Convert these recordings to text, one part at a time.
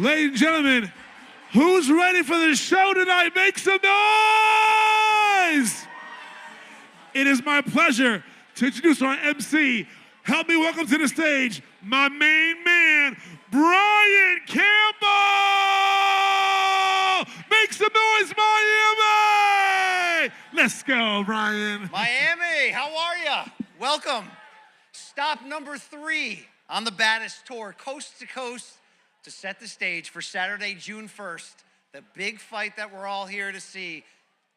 Ladies and gentlemen, who's ready for the show tonight? Make some noise! It is my pleasure to introduce our MC. Help me welcome to the stage my main man, Brian Campbell! Make some noise, Miami! Let's go, Brian. Miami, how are ya? Welcome. Stop number 3 on the Baddest Tour, coast to coast, to set the stage for Saturday, June 1st, the big fight that we're all here to see,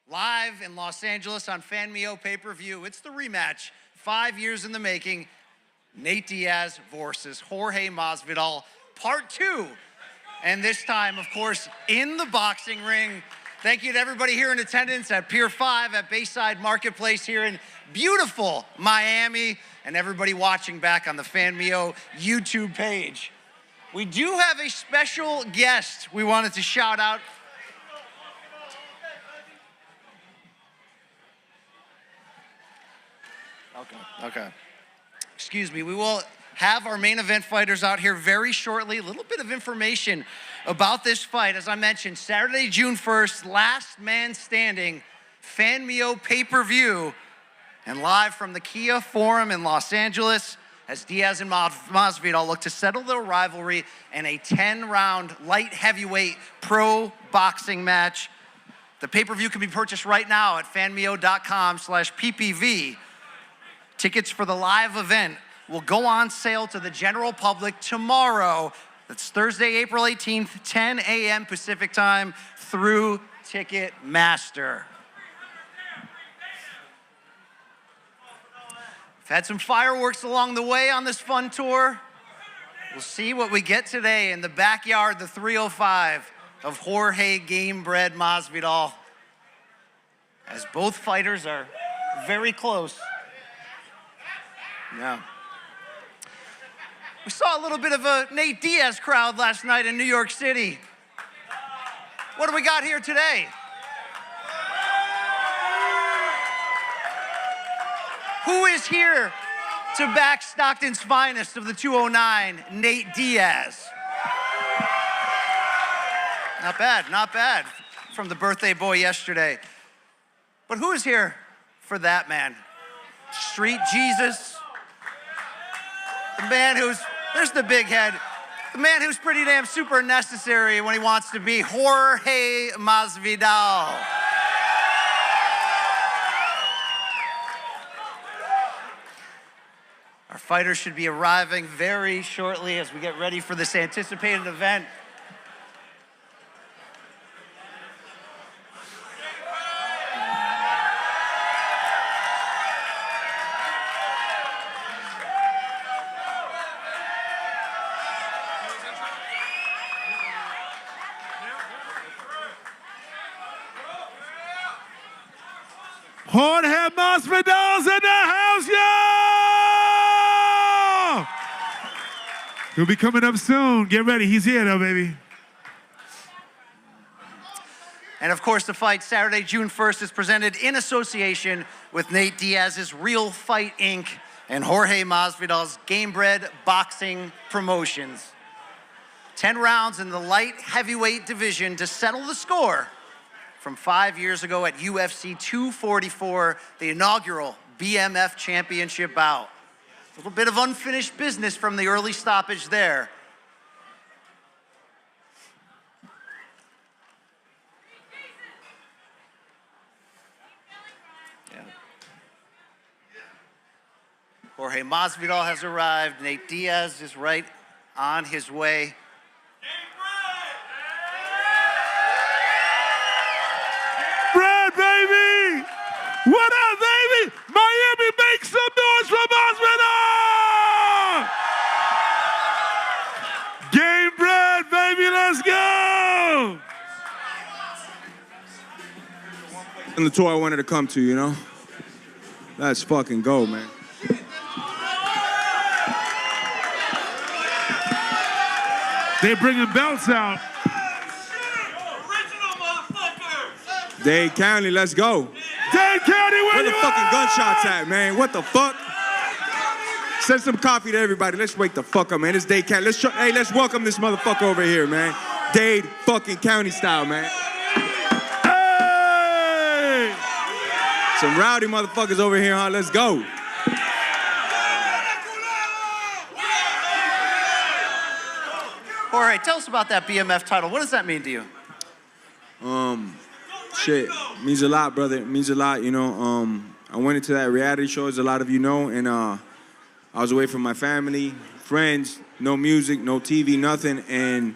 live in Los Angeles on Fanmio pay-per-view. It's the rematch, 5 years in the making. Nate Diaz versus Jorge Masvidal, part 2. And this time, of course, in the boxing ring. Thank you to everybody here in attendance at Pier 5 at Bayside Marketplace here in beautiful Miami, and everybody watching back on the Fanmio YouTube page. We do have a special guest we wanted to shout out. Okay. Excuse me, we will have our main event fighters out here very shortly. A little bit of information about this fight. As I mentioned, Saturday, June 1st, last man standing, Fanmio pay-per-view, and live from the Kia Forum in Los Angeles, as Diaz and Masvidal look to settle their rivalry in a 10-round light heavyweight pro boxing match. The pay-per-view can be purchased right now at fanmio.com/PPV. Tickets for the live event will go on sale to the general public tomorrow. That's Thursday, April 18th, 10 a.m. Pacific time through Ticketmaster. We've had some fireworks along the way on this fun tour. We'll see what we get today in the backyard, the 305 of Jorge Gamebred Masvidal, as both fighters are very close. Yeah. We saw a little bit of a Nate Diaz crowd last night in New York City. What do we got here today? Who is here to back Stockton's finest of the 209, Nate Diaz? Not bad from the birthday boy yesterday. But who is here for that man? Street Jesus. The man who's, there's the big head. The man who's pretty damn super necessary when he wants to be, Jorge Masvidal. Our fighters should be arriving very shortly as we get ready for this anticipated event. Jorge Masvidal's in the house, y'all! He'll be coming up soon. Get ready. He's here, though, baby. And, of course, the fight Saturday, June 1st is presented in association with Nate Diaz's Real Fight, Inc. and Jorge Masvidal's Gamebred Boxing Promotions. 10 rounds in the light heavyweight division to settle the score from 5 years ago at UFC 244, the inaugural BMF Championship bout. A little bit of unfinished business from the early stoppage there. Yeah. Jorge Masvidal has arrived. Nate Diaz is right on his way. Baby! What up, baby? Miami, make some noise for Masvidal! Gamebred, baby, let's go! And the tour I wanted to come to, you know? Let's fucking go, man. They bringing belts out. Dade County, let's go. Dade County, where the you fucking at? gunshots at, man? What the fuck? Send some coffee to everybody. Let's wake the fuck up, man. It's Dade County. Let's welcome this motherfucker over here, man. Dade fucking County style, man. Hey! Some rowdy motherfuckers over here, huh? Let's go. Jorge, tell us about that BMF title. What does that mean to you? Shit, means a lot, brother. It means a lot, you know. I went into that reality show, as a lot of you know, and I was away from my family, friends, no music, no TV, nothing, and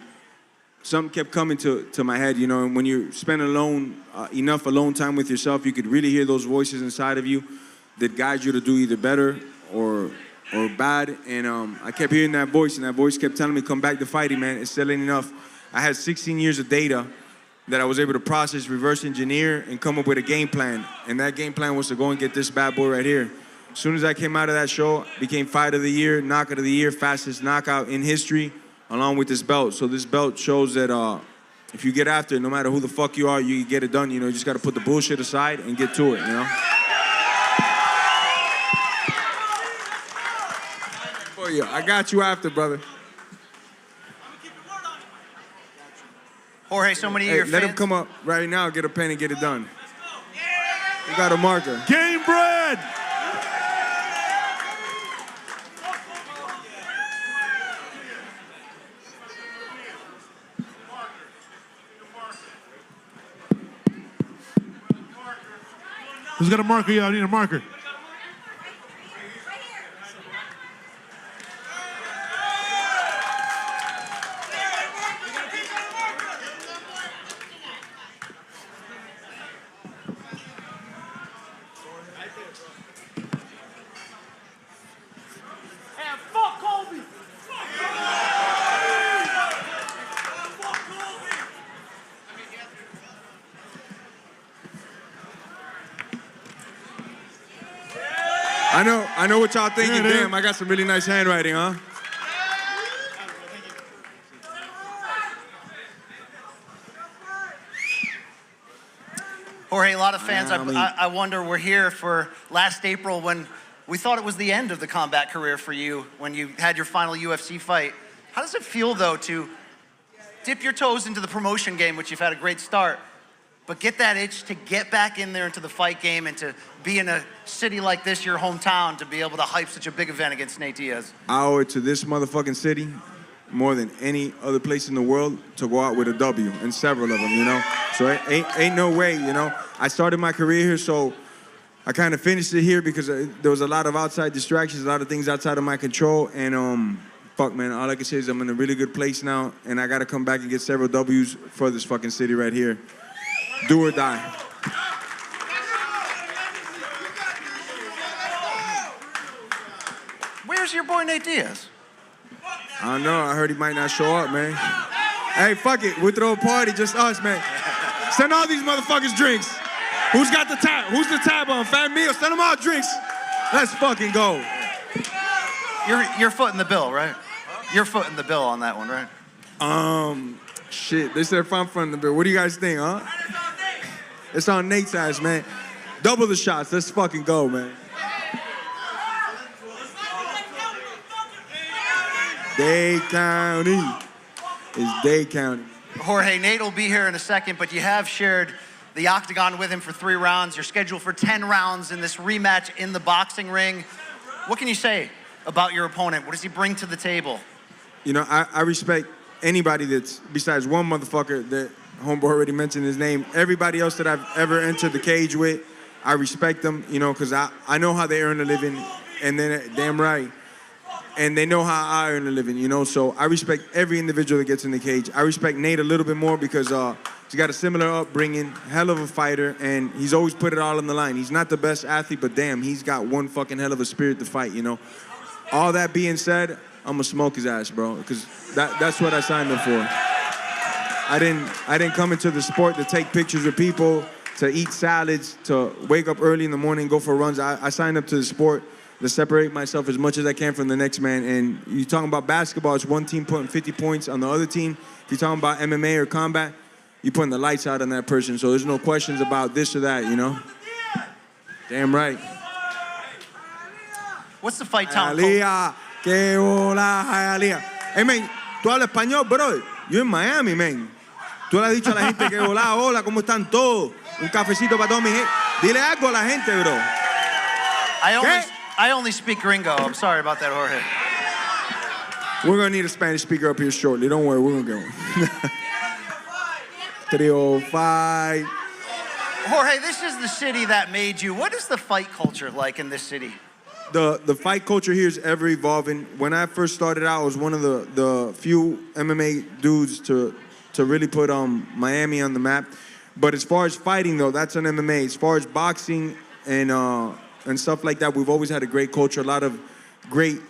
something kept coming to my head, you know. And when you spend enough alone time with yourself, you could really hear those voices inside of you that guide you to do either better or bad. And I kept hearing that voice, and that voice kept telling me, come back to fighting, man. It still ain't enough. I had 16 years of data that I was able to process, reverse engineer, and come up with a game plan. And that game plan was to go and get this bad boy right here. As soon as I came out of that show, became Fight of the Year, Knockout of the Year, fastest knockout in history, along with this belt. So this belt shows that if you get after it, no matter who the fuck you are, you get it done. You know, you just gotta put the bullshit aside and get to it, you know? For you. I got you after, brother. Jorge, so many of your Let fans... him come up right now, get a pen and get it done. We got a marker. Gamebred! Who's got a marker? Yeah, I need a marker. I know what y'all thinking. Yeah, Damn, I got some really nice handwriting, huh? Jorge, a lot of fans, I wonder, were here for last April when we thought it was the end of the combat career for you, when you had your final UFC fight. How does it feel, though, to dip your toes into the promotion game, which you've had a great start, but get that itch to get back in there into the fight game and to be in a city like this, your hometown, to be able to hype such a big event against Nate Diaz? I owe it to this motherfucking city more than any other place in the world to go out with a W, and several of them, you know? So ain't no way, you know? I started my career here, so I kind of finished it here because there was a lot of outside distractions, a lot of things outside of my control, and fuck, man, all I can say is I'm in a really good place now, and I gotta come back and get several W's for this fucking city right here. Do or die. Where's your boy Nate Diaz? I don't know. I heard he might not show up, man. Hey, fuck it. We'll throw a party, just us, man. Send all these motherfuckers drinks. Who's got the tab? Who's the tab on? Fanmio, send them all drinks. Let's fucking go. You're footing the bill, right? You're footing the bill on that one, right? Shit. They said if I'm fronting the bill. What do you guys think, huh? It's on Nate's ass, man. Double the shots. Let's fucking go, man. Dade County. It's Dade County. Jorge, Nate will be here in a second, but you have shared the octagon with him for 3 rounds. You're scheduled for 10 rounds in this rematch in the boxing ring. What can you say about your opponent? What does he bring to the table? You know, I respect anybody that's, besides one motherfucker that homeboy already mentioned his name, everybody else that I've ever entered the cage with, I respect them, you know, because I know how they earn a living, and then damn right. And they know how I earn a living, you know? So I respect every individual that gets in the cage. I respect Nate a little bit more because he's got a similar upbringing, hell of a fighter, and he's always put it all on the line. He's not the best athlete, but damn, he's got one fucking hell of a spirit to fight, you know? All that being said, I'm gonna smoke his ass, bro, because that's what I signed him for. I didn't come into the sport to take pictures with people, to eat salads, to wake up early in the morning, go for runs. I signed up to the sport to separate myself as much as I can from the next man. And you're talking about basketball, it's one team putting 50 points on the other team. If you're talking about MMA or combat, you're putting the lights out on that person. So there's no questions about this or that, you know? Damn right. What's the fight town Hialeah, que hola, Hialeah. Hey, man, ¿tú hablas español, bro? You're in Miami, man. Tú le has dicho a la gente que hola, hola, ¿cómo están todos? Un cafecito para toda mi gente. Dile algo a la gente, bro. I only speak gringo. I'm sorry about that, Jorge. We're gonna need a Spanish speaker up here shortly. Don't worry, we're gonna get one. 305. Jorge, this is the city that made you. What is the fight culture like in this city? The fight culture here is ever evolving. When I first started out, I was one of the few MMA dudes to really put Miami on the map. But as far as fighting though, that's an MMA. As far as boxing and stuff like that, we've always had a great culture. A lot of great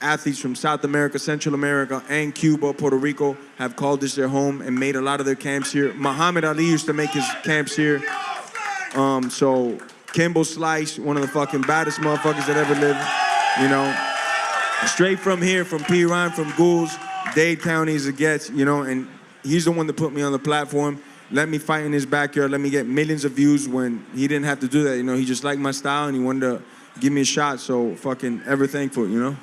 athletes from South America, Central America, and Cuba, Puerto Rico have called this their home and made a lot of their camps here. Muhammad Ali used to make his camps here. So Kimbo Slice, one of the fucking baddest motherfuckers that ever lived, you know. Straight from here, from Pier, from Ghouls, Dade County as it gets, you know, and he's the one that put me on the platform, let me fight in his backyard, let me get millions of views when he didn't have to do that, you know. He just liked my style and he wanted to give me a shot, so fucking ever thankful, you know.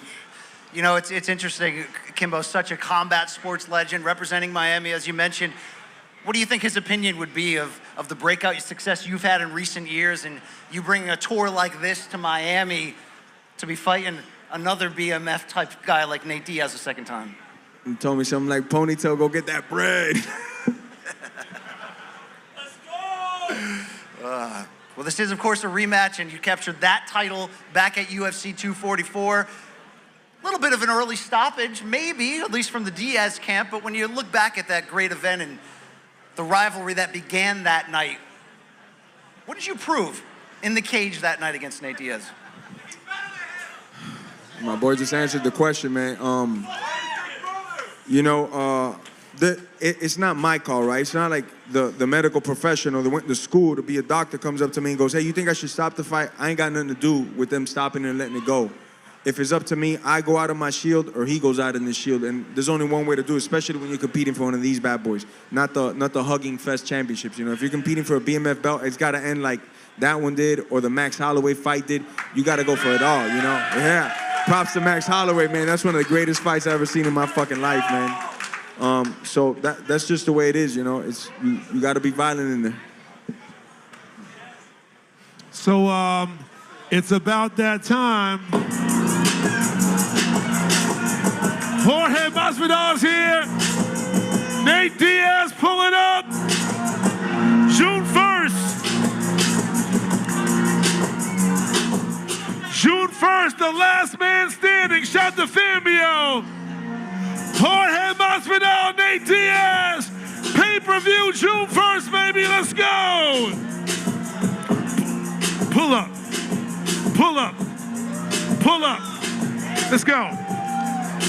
You know, it's interesting. Kimbo's such a combat sports legend representing Miami, as you mentioned. What do you think his opinion would be of the breakout success you've had in recent years and you bringing a tour like this to Miami to be fighting another BMF type guy like Nate Diaz a second time? He told me something like, Ponytail, go get that bread. Let's go! Well, this is, of course, a rematch, and you captured that title back at UFC 244. A little bit of an early stoppage, maybe, at least from the Diaz camp, but when you look back at that great event and the rivalry that began that night, what did you prove in the cage that night against Nate Diaz? My boy just answered the question, man. You know, it's not my call, right? It's not like the medical professional that went to school to be a doctor comes up to me and goes, hey, you think I should stop the fight? I ain't got nothing to do with them stopping and letting it go. If it's up to me, I go out of my shield or he goes out in the shield. And there's only one way to do it, especially when you're competing for one of these bad boys, not the Hugging Fest championships. You know, if you're competing for a BMF belt, it's got to end like that one did or the Max Holloway fight did. You got to go for it all, you know? Yeah. Props to Max Holloway, man. That's one of the greatest fights I've ever seen in my fucking life, man. So that's just the way it is, you know? It's you got to be violent in there. So it's about that time. Jorge Masvidal's here. Nate Diaz pulling up. June 1st. June 1st, the last man standing. Shout to Fanmio. Jorge Masvidal, Nate Diaz. Pay-per-view June 1st, baby. Let's go. Pull up. Pull up. Pull up. Let's go.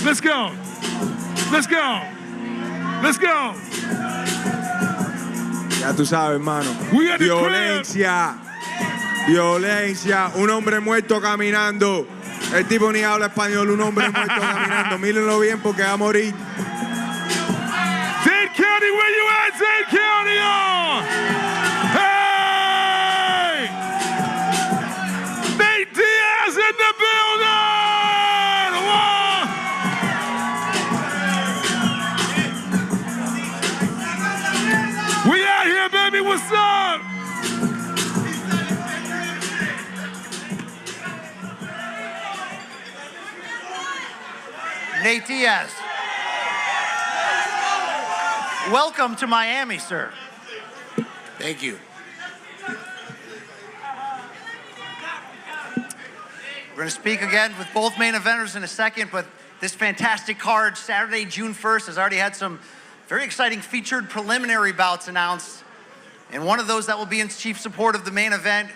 Let's go. Let's go. Let's go. Ya tú sabes, hermano. We at the Violencia. Violencia. Un hombre muerto caminando. El tipo ni habla español. Un hombre muerto caminando. Mírenlo bien porque va a morir. Dade County, where you at, Dade County? Oh. Hey! Nate Diaz in the building! We out here, baby. What's up? Nate Diaz. Welcome to Miami, sir. Thank you. We're going to speak again with both main eventers in a second, but this fantastic card, Saturday, June 1st, has already had some very exciting featured preliminary bouts announced. And one of those that will be in chief support of the main event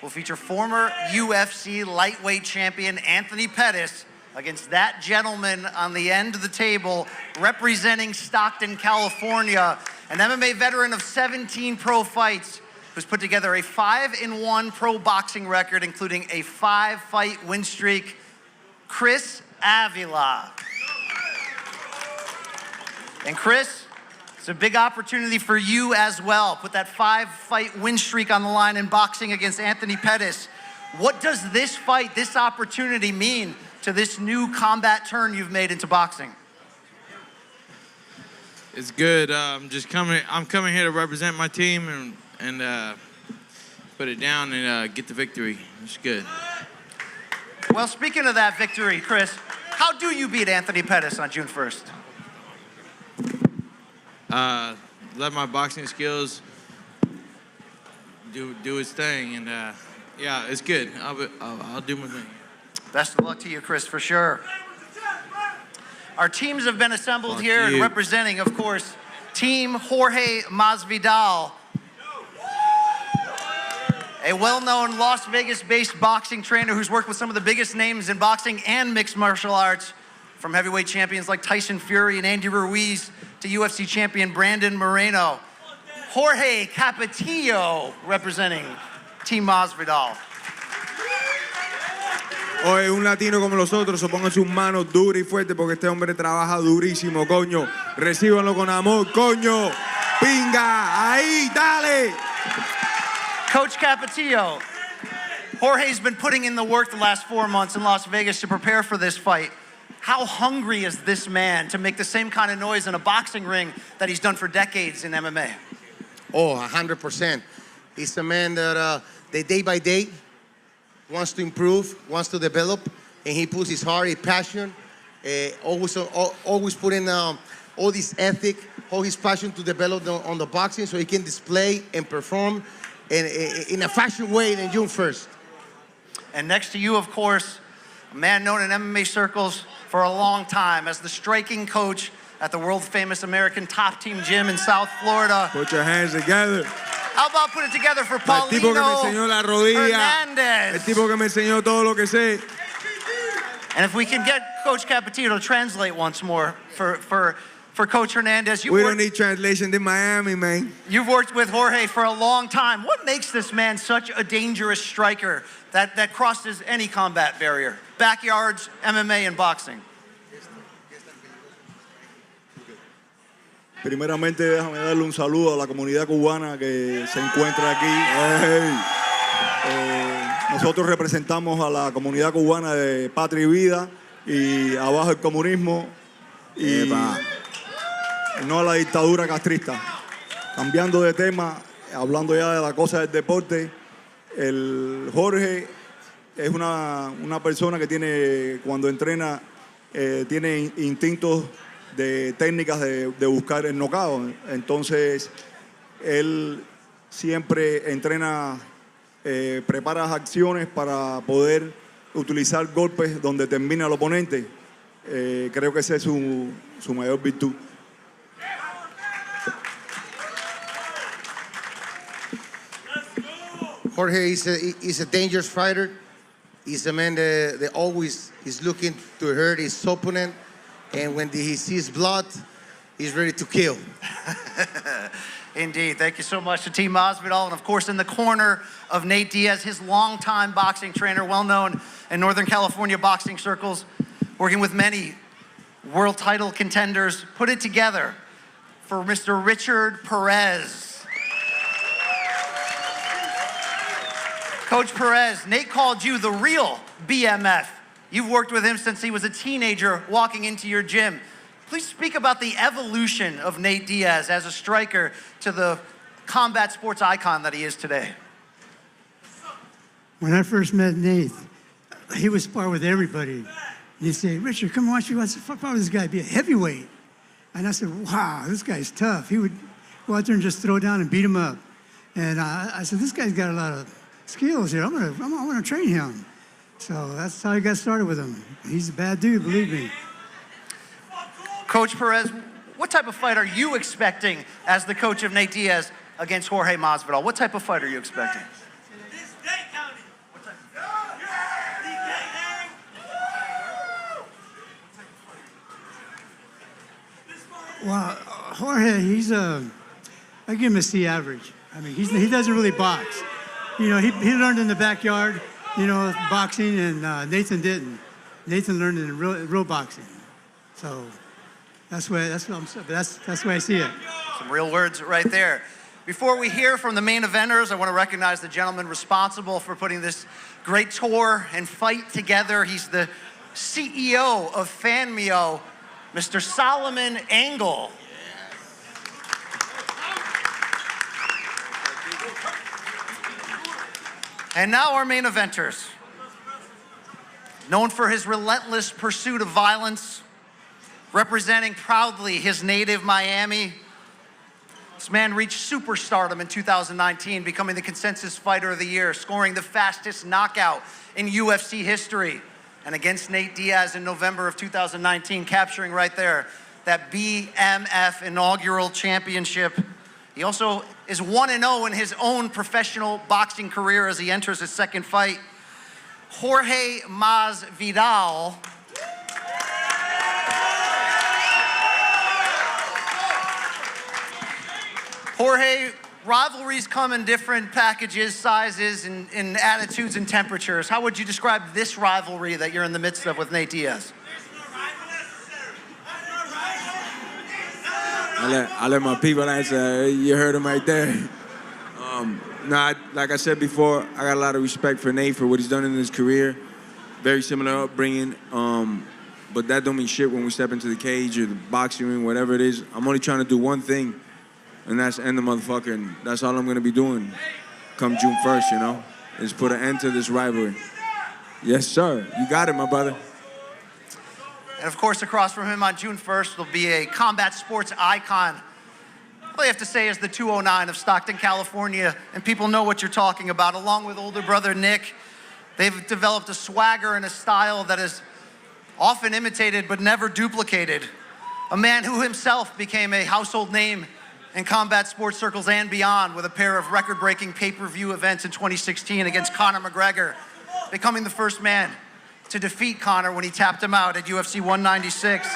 will feature former UFC lightweight champion Anthony Pettis against that gentleman on the end of the table representing Stockton, California, an MMA veteran of 17 pro fights who's put together a 5-1 pro boxing record, including a 5-fight win streak, Chris Avila. And Chris, it's a big opportunity for you as well. Put that 5-fight win streak on the line in boxing against Anthony Pettis. What does this fight, this opportunity mean to this new combat turn you've made into boxing? It's good. I'm coming here to represent my team and put it down and get the victory. It's good. Well, speaking of that victory, Chris, how do you beat Anthony Pettis on June 1st? Let my boxing skills do its thing, and yeah, it's good. I'll do my thing. Best of luck to you, Chris, for sure. Our teams have been assembled here, and representing, of course, Team Jorge Masvidal, a well-known Las Vegas-based boxing trainer who's worked with some of the biggest names in boxing and mixed martial arts, from heavyweight champions like Tyson Fury and Andy Ruiz to UFC champion Brandon Moreno. Jorge Capetillo representing Team Masvidal. Oye, un latino como los otros, so pongan sus manos duras y fuertes porque este hombre trabaja durísimo, coño. Recíbanlo con amor, coño. Pinga, ahí, dale. Coach Capetillo, Jorge's been putting in the work the last 4 months in Las Vegas to prepare for this fight. How hungry is this man to make the same kind of noise in a boxing ring that he's done for decades in MMA? Oh, 100%. He's a man that day by day wants to improve, wants to develop, and he puts his heart, his passion, always putting all this ethic, all his passion to develop on the boxing so he can display and perform in a fashion way in June 1st. And next to you, of course, a man known in MMA circles for a long time as the striking coach at the world-famous American Top Team Gym in South Florida. Put your hands together. How about put it together for El tipo que me enseñó la rodilla. Hernandez? El tipo que me enseñó todo lo que sé. And if we can get Coach Capetillo to translate once more for Coach Hernandez. We don't need translation in Miami, man. You've worked with Jorge for a long time. What makes this man such a dangerous striker that crosses any combat barrier? Backyards, MMA, and boxing. Primeramente, déjame darle un saludo a la comunidad cubana que se encuentra aquí. Nosotros representamos a la comunidad cubana de Patria y Vida y abajo el comunismo y no a la dictadura castrista. Cambiando de tema, hablando ya de la cosa del deporte, el Jorge es una persona que tiene, cuando entrena, tiene instintos de técnicas de buscar el knockout. Entonces, él siempre entrena, prepara las acciones para poder utilizar golpes donde termina el oponente. Creo que esa es su mayor virtud. Jorge is a dangerous fighter. He's a man that always is looking to hurt his opponent. And when he sees blood, he's ready to kill. Indeed. Thank you so much to Team Masvidal. And of course, in the corner of Nate Diaz, his longtime boxing trainer, well known in Northern California boxing circles, working with many world title contenders. Put it together for Mr. Richard Perez. Coach Perez, Nate called you the real BMF. You've worked with him since he was a teenager walking into your gym. Please speak about the evolution of Nate Diaz as a striker to the combat sports icon that he is today. When I first met Nate, he would spar with everybody. And he'd say, Richard, come watch me. What's the fuck with this guy? Be a heavyweight. And I said, wow, this guy's tough. He would go out there and just throw down and beat him up. And I said, this guy's got a lot of skills here. I want to train him. So that's how I got started with him. He's a bad dude, believe me. Coach Perez, what type of fight are you expecting as the coach of Nate Diaz against Jorge Masvidal? What type of fight are you expecting? Well, Jorge, I give him a C average. I mean, he doesn't really box. You know, he learned in the backyard, you know, boxing, and Nathan didn't. Nathan learned in real boxing. So that's why I see it. Some real words right there. Before we hear from the main eventers, I want to recognize the gentleman responsible for putting this great tour and fight together. He's the CEO of Fanmio, Mr. Solomon Angle. And now our main eventers. Known for his relentless pursuit of violence, representing proudly his native Miami, this man reached superstardom in 2019, becoming the Consensus Fighter of the Year, scoring the fastest knockout in UFC history. And against Nate Diaz in November of 2019, capturing right there that BMF inaugural championship. He also is 1-0 in his own professional boxing career as he enters his second fight. Jorge Masvidal. Jorge, rivalries come in different packages, sizes, and attitudes and temperatures. How would you describe this rivalry that you're in the midst of with Nate Diaz? I let my people answer. You heard him right there. Like I said before, I got a lot of respect for Nate for what he's done in his career. Very similar upbringing, but that don't mean shit when we step into the cage or the boxing ring, whatever it is. I'm only trying to do one thing, and that's end the motherfucker, and that's all I'm gonna be doing come June 1st, you know? Is put an end to this rivalry. Yes, sir. You got it, my brother. And of course, across from him on June 1st will be a combat sports icon. All you have to say is the 209 of Stockton, California, and people know what you're talking about. Along with older brother Nick, they've developed a swagger and a style that is often imitated but never duplicated. A man who himself became a household name in combat sports circles and beyond with a pair of record-breaking pay-per-view events in 2016 against Conor McGregor, becoming the first man to defeat Conor when he tapped him out at UFC 196.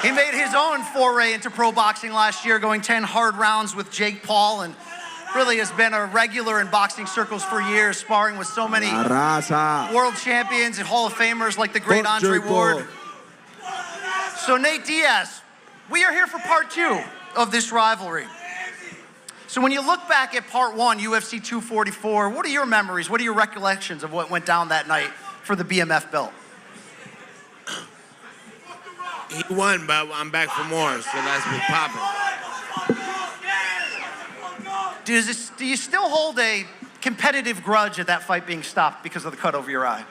He made his own foray into pro boxing last year, going 10 hard rounds with Jake Paul, and really has been a regular in boxing circles for years, sparring with so many world champions and Hall of Famers like the great Andre Ward. So Nate Diaz, we are here for part 2 of this rivalry. So when you look back at part 1, UFC 244, what are your memories? What are your recollections of what went down that night for the BMF belt? He won, but I'm back for more, so that's what's popping. Do you still hold a competitive grudge at that fight being stopped because of the cut over your eye?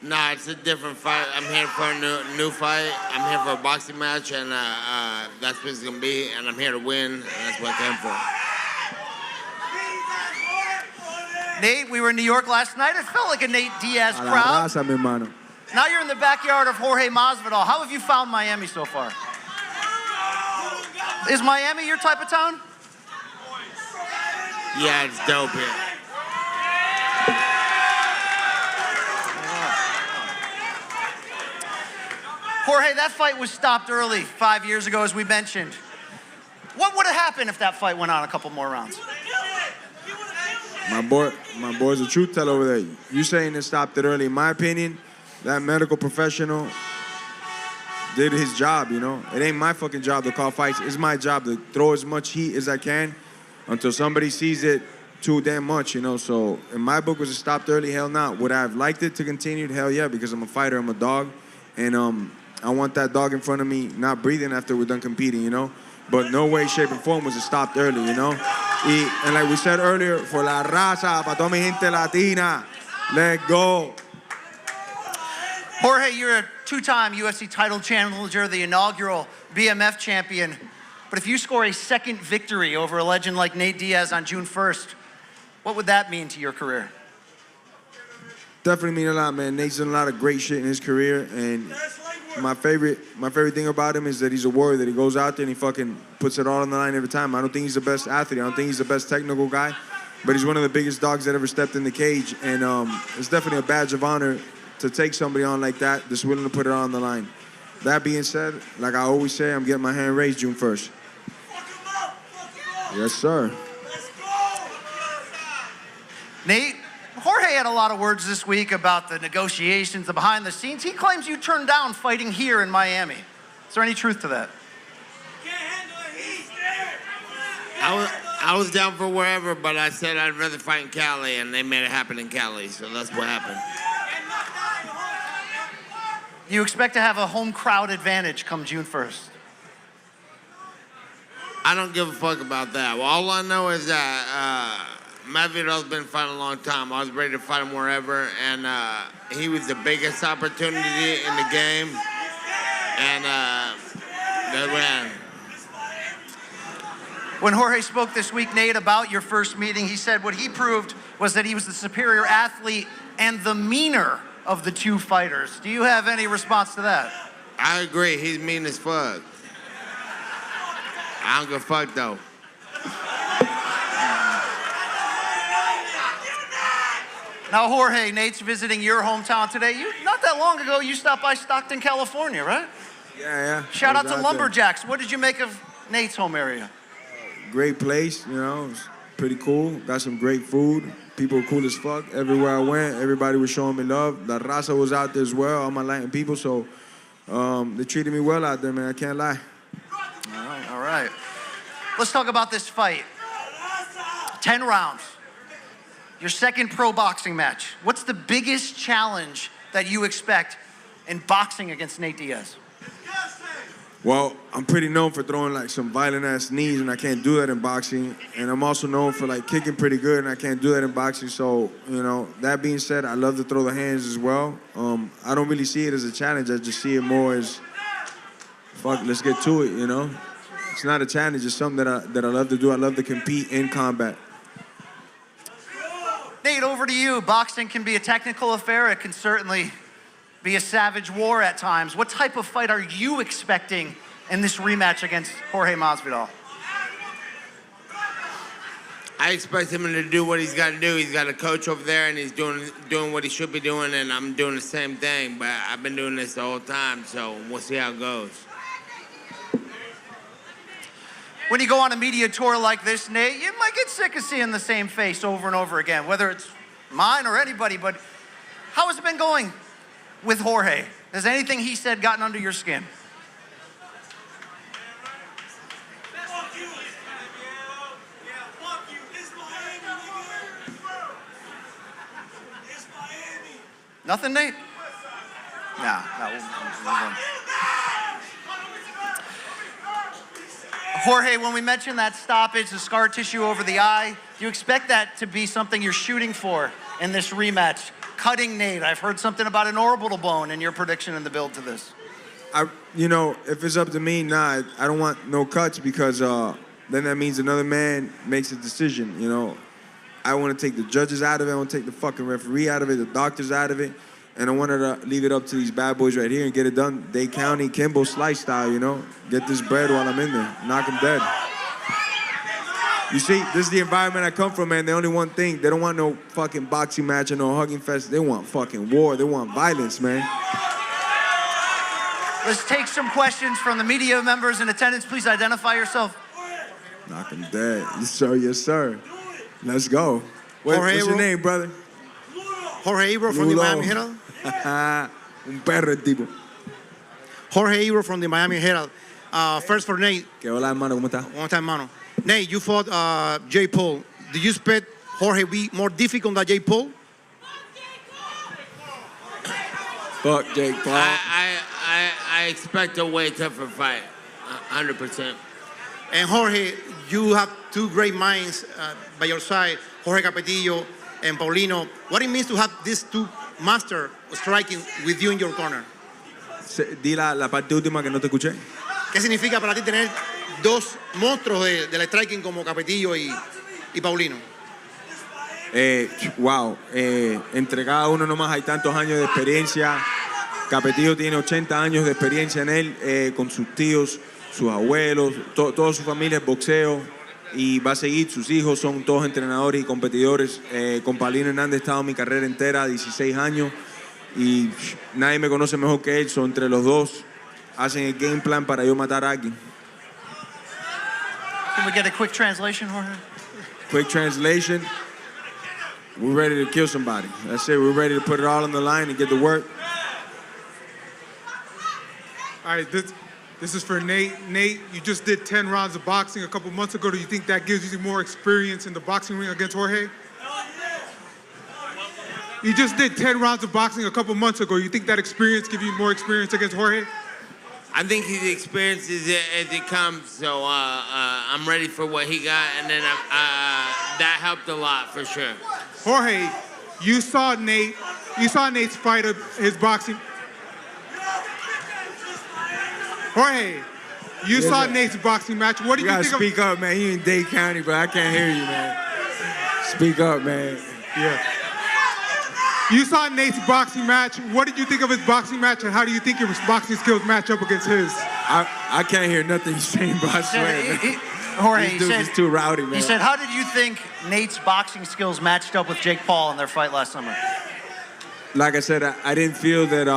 Nah, it's a different fight. I'm here for a new fight. I'm here for a boxing match, and that's what it's gonna be. And I'm here to win, and that's what I came for. Nate, we were in New York last night. It felt like a Nate Diaz crowd. Now you're in the backyard of Jorge Masvidal. How have you found Miami so far? Is Miami your type of town? Yeah, it's dope here. Jorge, that fight was stopped early 5 years ago, as we mentioned. What would have happened if that fight went on a couple more rounds? My boy's a truth teller over there. You saying it stopped it early. In my opinion, that medical professional did his job, you know? It ain't my fucking job to call fights. It's my job to throw as much heat as I can until somebody sees it too damn much, you know? So in my book, was it stopped early? Hell no. Would I have liked it to continue? Hell yeah, because I'm a fighter, I'm a dog. And I want that dog in front of me not breathing after we're done competing, you know? But no way, shape, and form was it stopped early, you know? And like we said earlier, for la raza, para toda mi gente latina, let go. Jorge, you're a two-time UFC title challenger, the inaugural BMF champion. But if you score a second victory over a legend like Nate Diaz on June 1st, what would that mean to your career? Definitely mean a lot, man. Nate's done a lot of great shit in his career, and my favorite thing about him is that he's a warrior, that he goes out there and he fucking puts it all on the line every time. I don't think he's the best athlete. I don't think he's the best technical guy, but he's one of the biggest dogs that ever stepped in the cage, and it's definitely a badge of honor to take somebody on like that that's willing to put it on the line. That being said, like I always say, I'm getting my hand raised June 1st. Yes, sir. Nate, Jorge had a lot of words this week about the negotiations, the behind the scenes. He claims you turned down fighting here in Miami. Is there any truth to that? I was down for wherever, but I said I'd rather fight in Cali, and they made it happen in Cali, so that's what happened. You expect to have a home crowd advantage come June 1st? I don't give a fuck about that. Well, all I know is that Masvidal's been fighting a long time. I was ready to fight him wherever, and he was the biggest opportunity in the game. And they ran. When Jorge spoke this week, Nate, about your first meeting, he said what he proved was that he was the superior athlete and the meaner of the two fighters. Do you have any response to that? I agree. He's mean as fuck. I don't give a fuck, though. Now, Jorge, Nate's visiting your hometown today. Not that long ago, you stopped by Stockton, California, right? Yeah. Shout out to there. Lumberjacks. What did you make of Nate's home area? Great place, you know, it's pretty cool. Got some great food. People were cool as fuck. Everywhere I went, everybody was showing me love. La Raza was out there as well, all my Latin people, so they treated me well out there, man, I can't lie. All right. Let's talk about this fight. 10 rounds. Your second pro boxing match. What's the biggest challenge that you expect in boxing against Nate Diaz? Well, I'm pretty known for throwing like some violent ass knees, and I can't do that in boxing. And I'm also known for like kicking pretty good, and I can't do that in boxing. So, you know, that being said, I love to throw the hands as well. I don't really see it as a challenge. I just see it more as, fuck, let's get to it, you know? It's not a challenge, it's something that I love to do. I love to compete in combat. Nate, over to you. Boxing can be a technical affair. It can certainly be a savage war at times. What type of fight are you expecting in this rematch against Jorge Masvidal? I expect him to do what he's got to do. He's got a coach over there, and he's doing what he should be doing, and I'm doing the same thing. But I've been doing this the whole time, so we'll see how it goes. When you go on a media tour like this, Nate, you might get sick of seeing the same face over and over again, whether it's mine or anybody, but how has it been going with Jorge? Has anything he said gotten under your skin? Nothing, Nate? Nah, we'll move on. Jorge, when we mentioned that stoppage, the scar tissue over the eye, do you expect that to be something you're shooting for in this rematch? Cutting Nate, I've heard something about an orbital bone in your prediction in the build to this. You know, if it's up to me, nah, I don't want no cuts because then that means another man makes a decision, you know. I want to take the judges out of it, I want to take the fucking referee out of it, the doctors out of it, and I wanted to leave it up to these bad boys right here and get it done. Dade County, Kimbo Slice style, you know? Get this bread while I'm in there. Knock them dead. You see, this is the environment I come from, man. They only want thing. They don't want no fucking boxing match or no hugging fest. They want fucking war. They want violence, man. Let's take some questions from the media members in attendance. Please identify yourself. Knock them dead. Yes, sir. Yes, sir. Let's go. What's your name, brother? Jorge Ebro from the Miami Herald. Un perro el tipo. Jorge Ebro from the Miami Herald. First for Nate. ¿Qué hola, hermano? ¿Cómo estás? ¿Cómo estás, hermano? Nate, you fought Jay Paul. Do you expect Jorge be more difficult than Jay Paul? Fuck Jake Paul. I expect a way tougher fight, 100%. And Jorge, you have two great minds by your side, Jorge Capetillo and Paulino. What it means to have these two masters striking with you in your corner? Di la parte última que no te escuché. ¿Qué significa para ti tener dos monstruos del striking como Capetillo y Paulino? Wow, entre cada uno nomás hay tantos años de experiencia. Capetillo tiene 80 años de experiencia en él, con sus tíos, sus abuelos, toda su familia es boxeo y va a seguir. Sus hijos son todos entrenadores y competidores. Con Paulino Hernández he estado mi carrera entera, 16 años, y nadie me conoce mejor que él. Entre los dos hacen el game plan para yo matar a alguien. Can we get a quick translation, Jorge? Quick translation. We're ready to kill somebody. That's it. We're ready to put it all on the line and get to work. All right, this is for Nate. Nate, you just did 10 rounds of boxing a couple months ago. Do you think that gives you more experience in the boxing ring against Jorge? You just did 10 rounds of boxing a couple months ago. You think that experience gives you more experience against Jorge? I think he's experienced as it comes, so I'm ready for what he got, and then that helped a lot for sure. Jorge, you saw Nate's fight of his boxing. Jorge, you saw Nate's boxing match. What did you think of? You gotta speak up, man. You in Dade County, but I can't hear you, man. Speak up, man. Yeah. You saw Nate's boxing match. What did you think of his boxing match, and how do you think your boxing skills match up against his? I can't hear nothing you're saying, but I swear, man. Jorge, These dudes is too rowdy, man. He said, how did you think Nate's boxing skills matched up with Jake Paul in their fight last summer? Like I said, I didn't feel that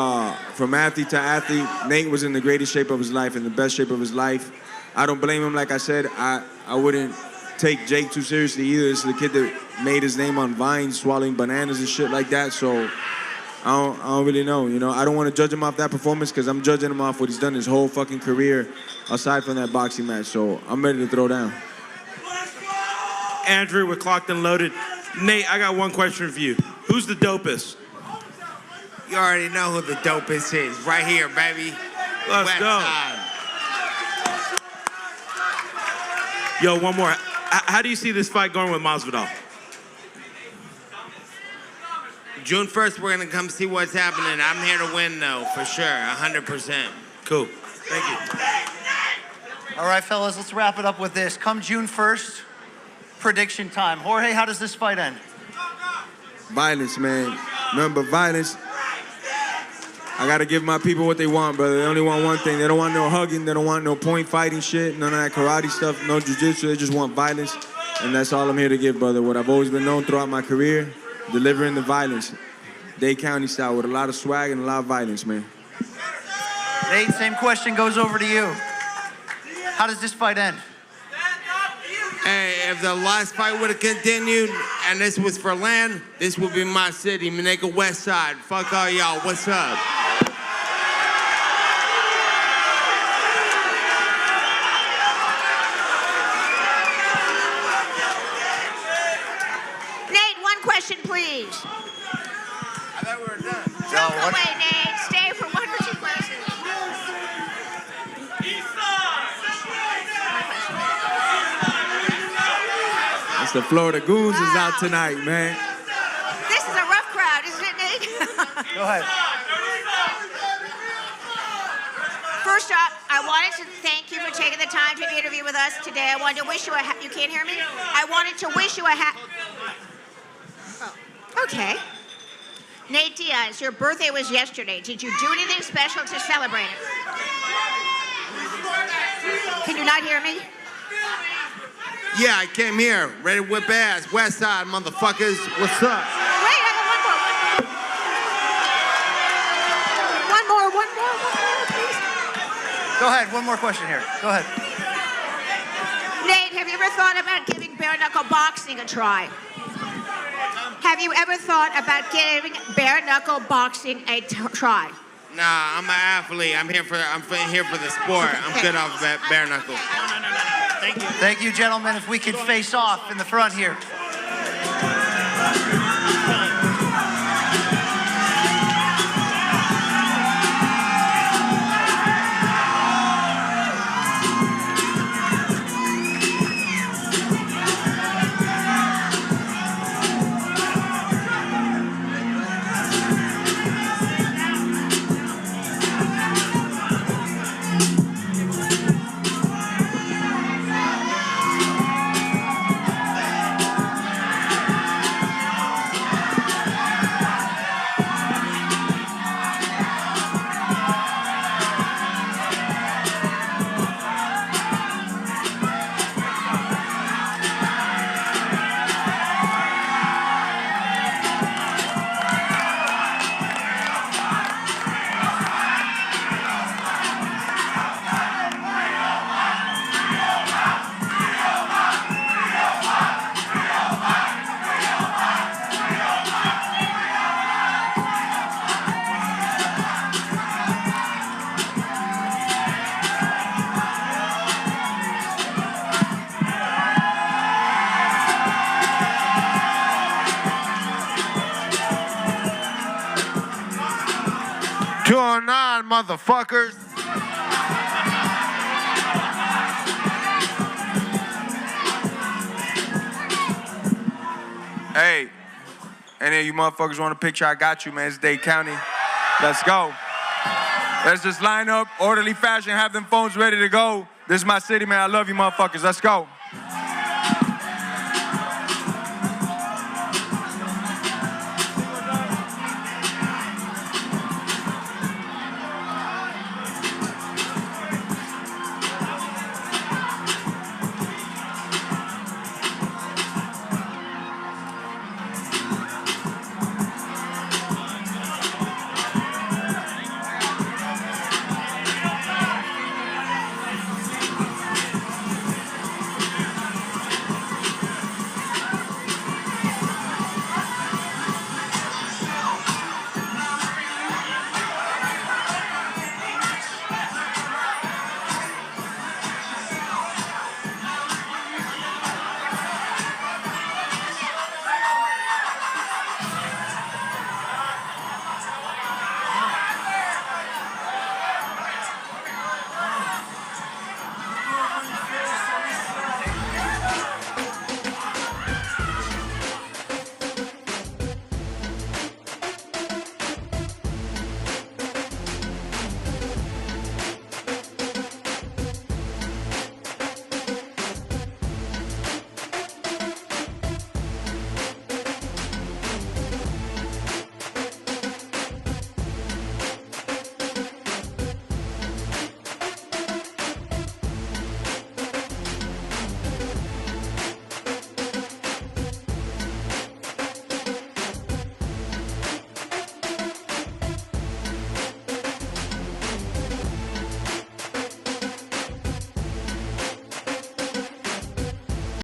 from athlete to athlete, Nate was in the greatest shape of his life, in the best shape of his life. I don't blame him. Like I said, I wouldn't take Jake too seriously either. This is the kid that made his name on Vine, swallowing bananas and shit like that. So I don't really know. You know, I don't want to judge him off that performance because I'm judging him off what he's done his whole fucking career aside from that boxing match. So I'm ready to throw down. Andrew with Clocked and Loaded. Nate, I got one question for you. Who's the dopest? You already know who the dopest is. Right here, baby. Let's West go. Side. Yo, one more. How do you see this fight going with Masvidal? June 1st, we're going to come see what's happening. I'm here to win, though, for sure, 100%. Cool. Thank you. All right, fellas, let's wrap it up with this. Come June 1st, prediction time. Jorge, how does this fight end? Violence, man. Nothing but violence. I gotta give my people what they want, brother. They only want one thing. They don't want no hugging. They don't want no point fighting shit. None of that karate stuff. No jiu-jitsu. They just want violence. And that's all I'm here to give, brother. What I've always been known throughout my career, delivering the violence. Dade County style with a lot of swag and a lot of violence, man. Nate, same question goes over to you. How does this fight end? Hey, if the last fight would have continued and this was for land, this would be my city, Minnetonka West Side. Fuck all y'all. What's up? Nate, one question, please. I thought we were done. Don't go away, Nate. Stay for one or two questions. It's the Florida Goons is out tonight, man. This is a rough crowd, isn't it, Nate? Go ahead. First off, I wanted to thank you for taking the time to interview with us today. I wanted to wish you you can't hear me? I wanted to wish you Oh, okay. Nate Diaz, your birthday was yesterday. Did you do anything special to celebrate it? Can you not hear me? Yeah, I came here, ready to whip ass. West Side, motherfuckers. What's up? Wait, I got one more, please. Go ahead, one more question here. Go ahead. Nate, have you ever thought about giving bare knuckle boxing a try? Have you ever thought about giving bare knuckle boxing a try? Nah, I'm an athlete. I'm here for the sport. I'm good off bare knuckle. Thank you. Thank you, gentlemen. If we could face off in the front here. Going on, motherfuckers. Hey, any of you motherfuckers want a picture? I got you, man. It's Dade County. Let's go. Let's just line up, orderly fashion, have them phones ready to go. This is my city, man. I love you motherfuckers. Let's go.